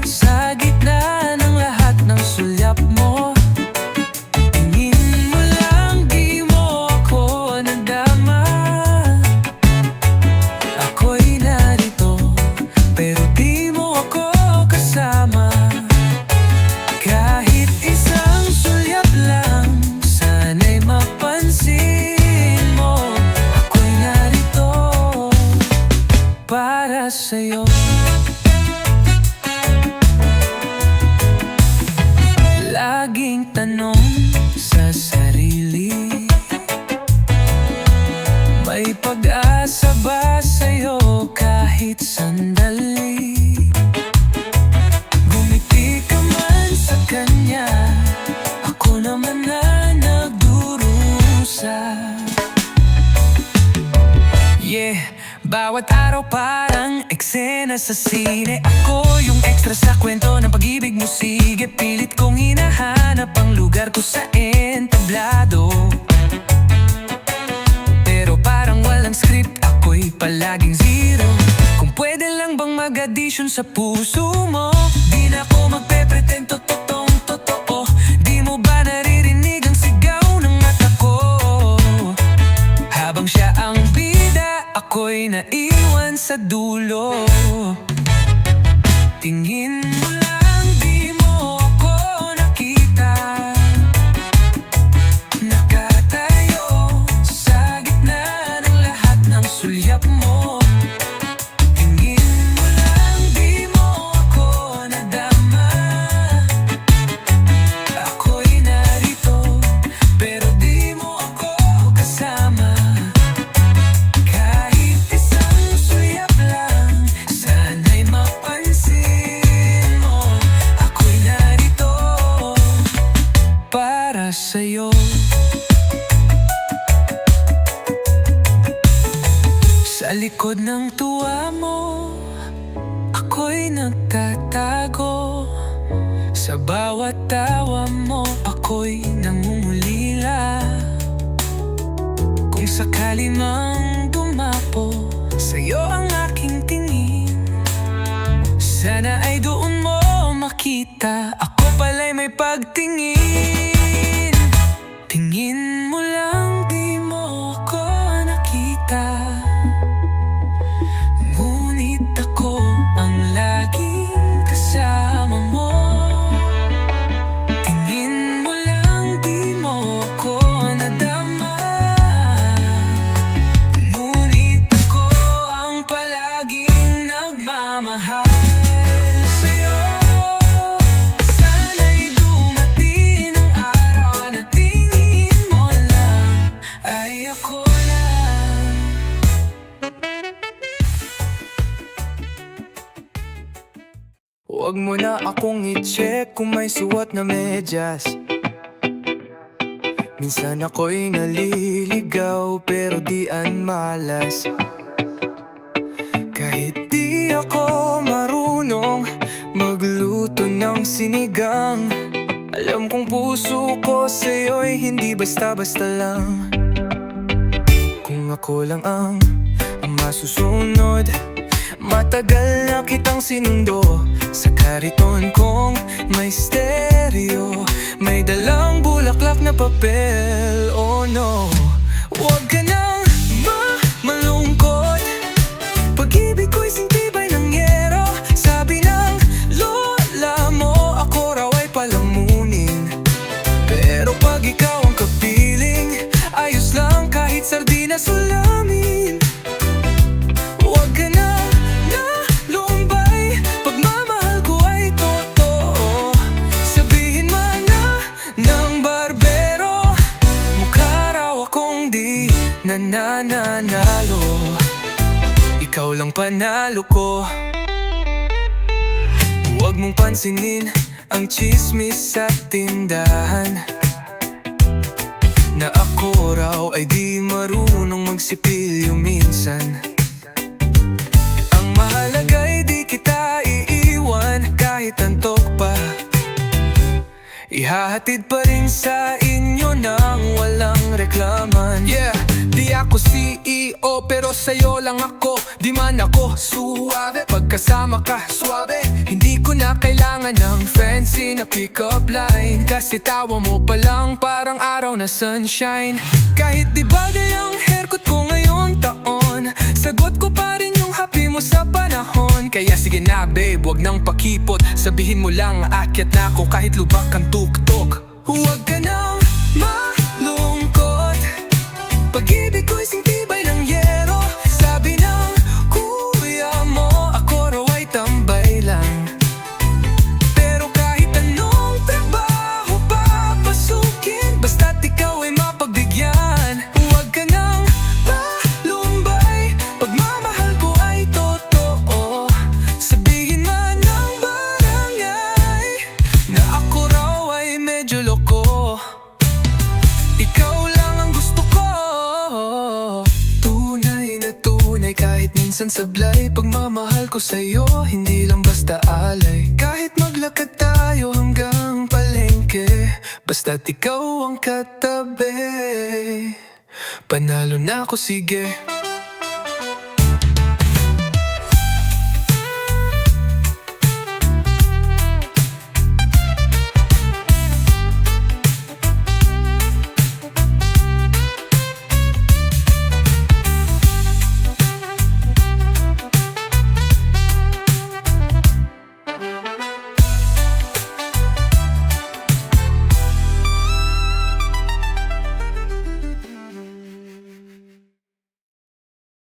sa gitna ng lahat ng sulyap mo. Tingin mo lang, di mo ako nadama. Ako'y narito, pero di mo ako kasama. Kahit isang sulyap lang, sana'y mapansin mo. Ako'y narito para sa'yo. Laging tanong sa sarili, may pag-asa ba sa'yo kahit sandali? Gumiti ka man sa kanya, ako naman na nagdurusa. Yeah, bawat araw parang eksena sa sine. Ako yung extra sa kwento ng pag-ibig mo. Sige, pilit kong hinahanap ang lugar ko sa entablado. Pero parang walang script, ako'y palaging zero. Kung pwede lang bang mag-addition sa puso mo, di na ako magpe-pretend, totoong totoo. Di mo ba naririnig ang sigaw ng mata ko? Habang siya ang bida, ako'y naiwan sa dulo. Tingin mo lang, di mo ako nakita. Nakatayo sa gitna ng lahat ng sulyap mo. Tingin mo lang, di mo ako nadama. Ako'y narito, pero di mo ako kasama. Kahit isang sulyap lang, sana'y mapansin mo. Ako'y narito para sa'yo. Sa likod ng tuwa mo, ako'y nagtatago. Sa bawat tawa mo, ako'y nangungulila. Kung sakali mang dumapo sa'yo ang aking tingin, sana ay doon mo makita ako pala'y may pagtingin. Tingin mo lang, di mo ako nakita. Ngunit ako ang laging kasama mo. Tingin mo lang, di mo ako nadama. Ngunit ako ang palaging nagmamahal sa'yo. Sana'y dumating ang araw na tingin mo lang ay ako lang. Huwag mo na akong i-check kung may suot na medyas. Minsan ako'y naliligaw pero di an malas. ng sinigang. Alam kong puso ko sa'yo'y hindi basta-basta lang. Kung ako lang ang masusunod, matagal na kitang sinundo. Sa kariton kong may stereo, may dalang bulaklak na papel. Oh no, huwag ka nang malungkot. Pag-ibig ko'y sintibay ng yero. Sabi ng lola mo, ako raw ay palamunin. Pero pag ikaw ang kapiling, ayos lang kahit sardinas ulamin. Huwag ka na lumbay, pagmamahal ko ay totoo. Sabihin man na ng barbero, mukha raw akong di nananalo. Ikaw lang panalo ko. Huwag mong pansinin ang tsismis sa tindahan, na ako raw ay di marunong magsipilyo minsan. Ang mahalaga'y di kita iiwan kahit antok pa. Ihahatid pa rin sa inyo nang walang reklaman. Yeah, di ako CEO pero sa'yo lang ako. Di man ako suwabe, pagkasama ka suwabe. Hindi ko na kailangan ng fancy na pick-up line, kasi tawa mo pa lang parang araw na sunshine. Kahit di bagay ang haircut ko ngayong taon, sagot ko pa rin yung happy mo sa panahon. Kaya sige na babe, wag nang pakipot. Sabihin mo lang aakyat na ako kahit lubak ang tuktok. Huwag ka nang malungkot. Pag-ibig ko'y sintibay ng yero. Sabi ng kuya mo, ako raw ay tambay lang. Pero kahit anong trabaho papasukin, basta't ikaw ay mapagbigyan. Huwag ka nang malumbay, pagmamahal ko ay totoo. Sabihin man ng barangay na ako raw ay medyo loko. Ikaw lang ang gusto ko, tunay na tunay, kahit minsan sablay. Pagmamahal ko sa'yo, hindi lang basta alay. Kahit maglakad tayo hanggang palengke, basta't ikaw ang katabi, panalo na ako, sige.